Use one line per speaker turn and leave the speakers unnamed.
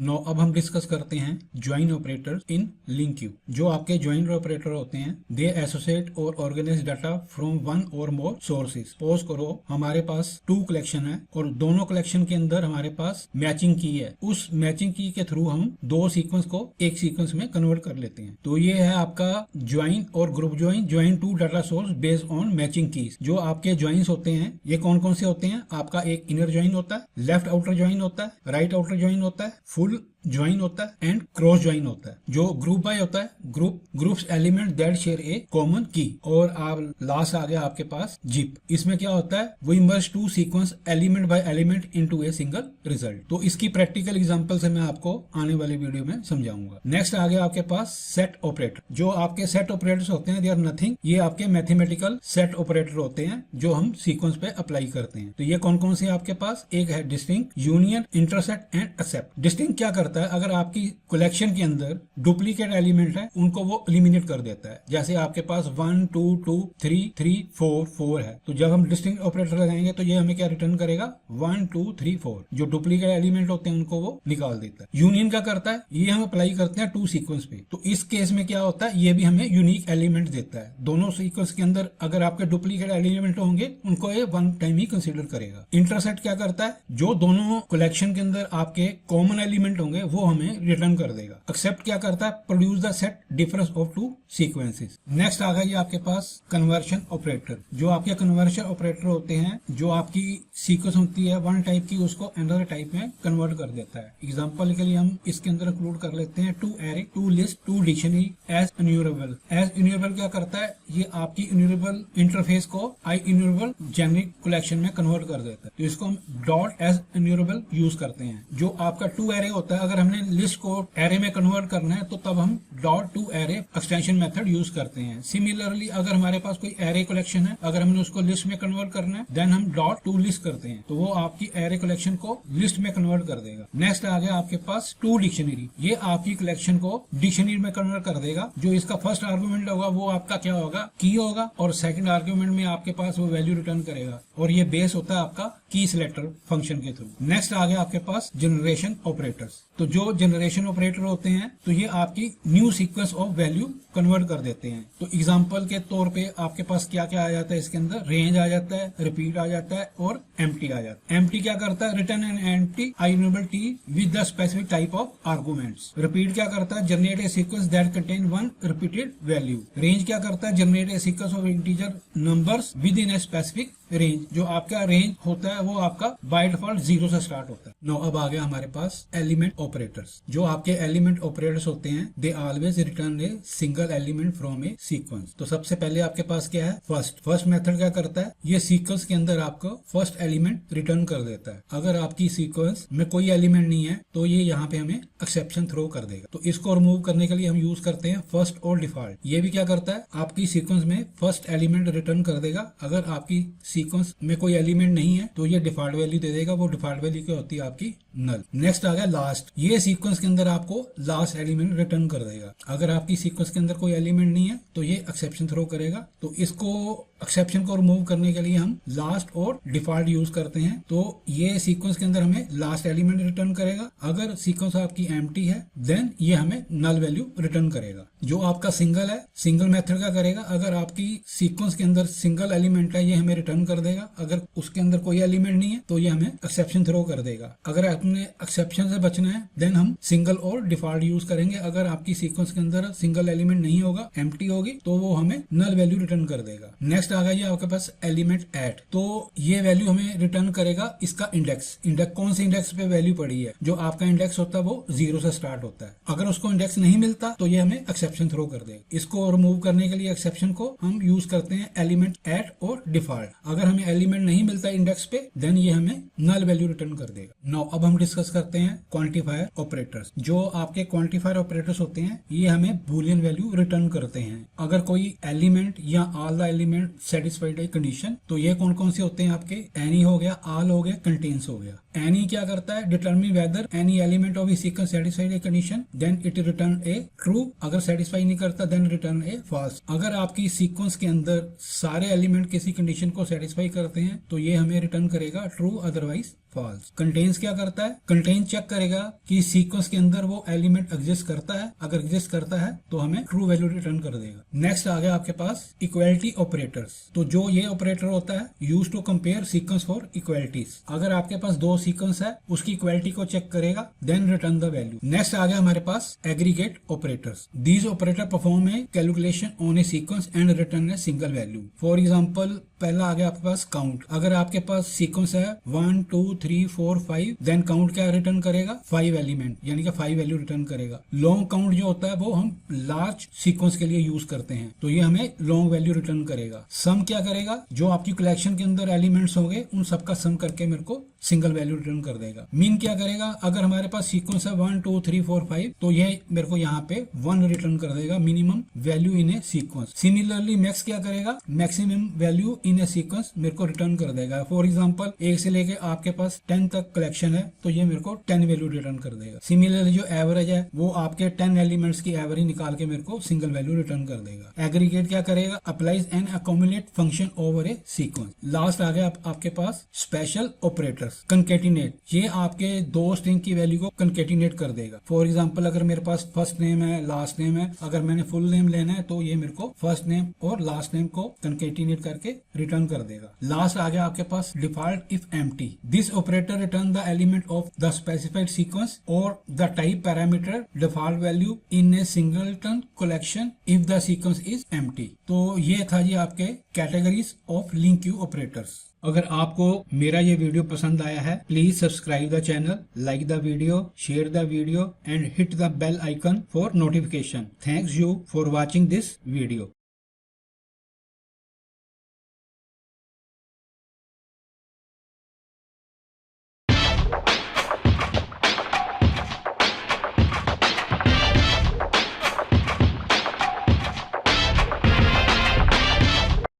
No अब हम discuss करते हैं ज्वाइन ऑपरेटर इन लिंक क्यू। जो आपके ज्वाइन ऑपरेटर होते हैं दे एसोसिएट और ऑर्गेनाइज डाटा फ्रॉम वन और मोर सोर्सेज। सपोज करो हमारे पास 2 कलेक्शन है और दोनों कलेक्शन के अंदर हमारे पास मैचिंग की है। उस मैचिंग की के थ्रू हम 2 सीक्वेंस को एक सीक्वेंस में कन्वर्ट कर लेते हैं। तो ये है आपका ज्वाइन और group join to data source based on matching keys. जो आपके ज्वाइंस होते हैं ये कौन कौन से होते हैं? आपका एक इनर ज्वाइन होता है, लेफ्ट आउटर ज्वाइन होता है, राइट आउटर ज्वाइन होता है, फुल ज्वाइन होता है एंड क्रॉस ज्वाइन होता है। जो ग्रुप बाय होता है groups element that share A common की। और आप लास्ट आ गया आपके पास जिप। इसमें क्या होता है? We merge two sequence element by element into a single result. तो इसकी प्रैक्टिकल एग्जांपल से मैं आपको आने वाले वीडियो में समझाऊंगा। नेक्स्ट आ गया आपके पास सेट ऑपरेटर। जो आपके सेट ऑपरेटर्स होते हैं दे आर नथिंग, ये आपके मैथमेटिकल सेट ऑपरेटर होते हैं जो हम सीक्वेंस पे अप्लाई करते हैं। तो ये कौन कौन से आपके पास? एक है distinct, union, intersect and except. Distinct क्या करता है? अगर आपकी कलेक्शन के अंदर डुप्लीकेट एलिमेंट है उनको वो एलिमिनेट कर देता है। जैसे आपके पास 1 2 2 3 3 4 4 है, तो जब हम डिस्टिंक्ट ऑपरेटर लगाएंगे तो ये हमें क्या रिटर्न करेगा? 1 2 3 4। जो डुप्लीकेट एलिमेंट होते हैं उनको वो निकाल देता है। यूनियन क्या करता है? ये हम अप्लाई करते हैं 2 सीक्वेंस पे। तो इस केस में क्या होता है? ये भी हमें यूनिक एलिमेंट देता है। दोनों सीक्वेंस के अंदर अगर आपके डुप्लीकेट एलिमेंट होंगे उनको ये वन टाइम ही कंसीडर करेगा। इंटरसेक्ट क्या करता है? जो दोनों कलेक्शन के अंदर आपके कॉमन एलिमेंट होंगे वो हमें रिटर्न कर देगा। एक्सेप्ट क्या करता है? Produce the set difference of 2 sequences. Next आ गई आपके पास कन्वर्शन ऑपरेटर। जो आपके कन्वर्शन ऑपरेटर होते हैं, जो आपकी सीक्वेंस होती है वन टाइप की उसको अनदर टाइप में कन्वर्ट कर देता है। एग्जांपल के लिए हम इसके अंदर इंक्लूड कर लेते हैं 2 array, 2 list, 2 dictionary as enumerable. As enumerable क्या करता है? ये आपकी इन्यूमरेबल इंटरफेस को आई इन्यूमरेबल जेनेरिक कलेक्शन में कन्वर्ट कर देता है। तो इसको हम डॉट एज इन्यूमरेबल यूज करते हैं। जो आपका 2 एरे होता है, अगर हमने लिस्ट को एरे में कन्वर्ट करना है तो तब हम dot to array extension method use करते हैं। सिमिलरली अगर हमारे पास कोई एरे कलेक्शन है, अगर हमने उसको लिस्ट में कन्वर्ट करना है देन हम डॉट टू लिस्ट करते हैं, तो वो आपकी एरे कलेक्शन को लिस्ट में कन्वर्ट कर देगा। नेक्स्ट आ गया आपके पास 2 डिक्शनरी। ये आपकी कलेक्शन को डिक्शनरी में कन्वर्ट कर देगा। जो इसका फर्स्ट आर्गुमेंट होगा वो आपका क्या होगा? की होगा, और सेकंड आर्गुमेंट में आपके पास वो वैल्यू रिटर्न करेगा। और ये बेस होता है आपका की सिलेक्टर फंक्शन के थ्रू। नेक्स्ट आ गया आपके पास जनरेशन ऑपरेटर्स। तो जो जनरेशन ऑपरेटर होते हैं तो ये आपकी new sequence of value convert कर देते हैं। तो एग्जांपल के तौर पे आपके पास क्या क्या आ जाता है इसके अंदर? रेंज आ जाता है, रिपीट आ जाता है और एम्प्टी आ जाता है। एम्प्टी क्या करता है? Return an empty I enumerable t with the specific type of arguments. Repeat क्या करता है? Generate a sequence that contain one repeated value. Range क्या करता है? Generate a sequence of integer numbers within a specific range. जो आपका range होता है वो आपका बाय डिफॉल्ट 0 से स्टार्ट होता है। नो अब आ गया हमारे पास एलिमेंट ऑपरेटर्स। जो आपके एलिमेंट ऑपरेटर्स होते हैं they always return a single element from A sequence. तो सबसे पहले आपके पास क्या है? फर्स्ट मेथड क्या करता है? ये सीक्वेंस के अंदर आपको फर्स्ट एलिमेंट रिटर्न कर देता है। अगर आपकी सीक्वेंस में कोई एलिमेंट नहीं है तो ये यहाँ पे हमें एक्सेप्शन थ्रो कर देगा। तो इसको रिमूव करने के लिए हम यूज करते हैं फर्स्ट और डिफॉल्ट। ये भी क्या करता है? आपकी सीक्वेंस में फर्स्ट एलिमेंट रिटर्न कर देगा। अगर आपकी सीक्वेंस में कोई एलिमेंट नहीं है तो ये डिफॉल्ट वैल्यू दे देगा। वो डिफॉल्ट वैल्यू क्या होती है? आपकी नल। नेक्स्ट आ गया लास्ट। ये सीक्वेंस के अंदर आपको लास्ट एलिमेंट रिटर्न कर देगा। अगर आपकी सीक्वेंस के अंदर कोई एलिमेंट नहीं है तो ये एक्सेप्शन थ्रो करेगा। तो इसको एक्सेप्शन को रिमूव करने के लिए हम लास्ट और डिफॉल्ट यूज करते हैं। तो ये सीक्वेंस के अंदर हमें लास्ट एलिमेंट रिटर्न करेगा। अगर सीक्वेंस आपकी एम्प्टी है देन ये हमें नल वैल्यू रिटर्न करेगा। जो आपका सिंगल है, सिंगल मेथड क्या करेगा? अगर आपकी सीक्वेंस के अंदर सिंगल एलिमेंट है ये हमें रिटर्न कर देगा। अगर उसके अंदर कोई एलिमेंट नहीं है तो ये हमें एक्सेप्शन थ्रो कर देगा। अगर आपने एक्सेप्शन से बचना है देन हम सिंगल और डिफॉल्ट यूज करेंगे। अगर आपकी सीक्वेंस के अंदर सिंगल एलिमेंट नहीं होगा, एम्प्टी होगी, तो वो हमें नल वैल्यू रिटर्न कर देगा। नेक्स्ट आ गया आपके पास एलिमेंट ऐड। तो ये वैल्यू हमें रिटर्न करेगा इसका इंडेक्स। कौन से इंडेक्स पे वैल्यू पड़ी है? जो आपका इंडेक्स होता है वो 0 से स्टार्ट होता है। अगर उसको इंडेक्स नहीं मिलता तो ये हमें एक्सेप्शन थ्रो कर देगा। इसको रिमूव करने के लिए एक्सेप्शन को हम यूज करते हैं एलिमेंट ऐड और डिफॉल्ट। अगर हमें एलिमेंट नहीं मिलता इंडेक्स पे देन ये हमें नल वैल्यू रिटर्न कर देगा। नाउ अब हम डिस्कस करते हैं क्वांटिफायर ऑपरेटर्स। जो आपके क्वांटिफायर ऑपरेटर्स होते हैं ये हमें बूलियन वैल्यू रिटर्न करते हैं। अगर कोई एलिमेंट या all the element satisfied a condition, तो ये कौन कौन से होते हैं आपके? एनी हो गया, ऑल हो गया, कंटेन्स हो गया। एनी क्या करता है? Determine whether any element of a sequence satisfied a condition then it return a true. अगर सेटिस्फाई नहीं करता देन रिटर्न ए फॉल्स। अगर आपकी सीक्वेंस के अंदर सारे एलिमेंट किसी कंडीशन को सेटिस्फाई करते हैं तो ये हमें रिटर्न करेगा ट्रू, अदरवाइज फॉल्स। कंटेन्स क्या करता है? कंटेन चेक करेगा कि सीक्वेंस के अंदर वो एलिमेंट एग्जिस्ट करता है, अगर एग्जिस्ट करता है तो हमें ट्रू वैल्यू रिटर्न कर देगा। नेक्स्ट आ गया आपके पास इक्वालिटी ऑपरेटर्स। तो जो ये ऑपरेटर होता है use to compare sequence for equalities. अगर आपके पास दो सीक्वेंस है उसकी इक्वालिटी को चेक करेगा, then return the value. Next आ गया हमारे पास aggregate operators. These operator perform a calculation on a sequence and return a single value. For example पहला आ गया आपके पास काउंट। अगर आपके पास सीक्वेंस है 1 2 3 4 5, देन काउंट क्या रिटर्न करेगा? 5 एलिमेंट, यानी कि 5 वैल्यू रिटर्न करेगा। लॉन्ग काउंट जो होता है वो हम लार्ज सीक्वेंस के लिए यूज करते हैं, तो ये हमें लॉन्ग वैल्यू रिटर्न करेगा। सम क्या करेगा? जो आपकी कलेक्शन के अंदर एलिमेंट्स होंगे उन सबका सम करके मेरे को सिंगल वैल्यू रिटर्न कर देगा। मीन क्या करेगा? अगर हमारे पास सीक्वेंस है 1 2 3 4 5, तो ये मेरे को यहाँ पे 1 रिटर्न कर देगा, minimum value in A sequence. Similarly max क्या करेगा? Maximum value in A sequence मेरे को रिटर्न कर देगा। फॉर एग्जांपल 1 से लेके आपके पास 10 तक कलेक्शन है, तो ये मेरे को 10 वैल्यू रिटर्न कर देगा। सिमिलरली जो एवरेज है वो आपके 10 एलिमेंट्स की एवरेज निकाल के मेरे को सिंगल वैल्यू रिटर्न कर देगा। एग्रीगेट क्या करेगा? Applies an accumulate function over a sequence. Last आ गया आपके पास स्पेशल ऑपरेटर्स। कंकेटिनेट, ये आपके दो स्ट्रिंग की वैल्यू को कंकेटिनेट कर देगा। फॉर एग्जांपल अगर मेरे पास फर्स्ट नेम है, लास्ट नेम है, अगर मैंने फुल नेम लेना है तो ये मेरे को फर्स्ट नेम और लास्ट नेम को कंकेटिनेट करके रिटर्न कर देगा। लास्ट आ गया आपके पास default if empty. This operator return the element of the specified sequence और the type parameter default value in a singleton collection if the sequence is empty. तो ये था जी आपके categories of link Q operators. अगर आपको मेरा ये वीडियो पसंद आया है, please subscribe the channel, like the video, share the video and hit the bell icon for notification. Thanks you for watching this video.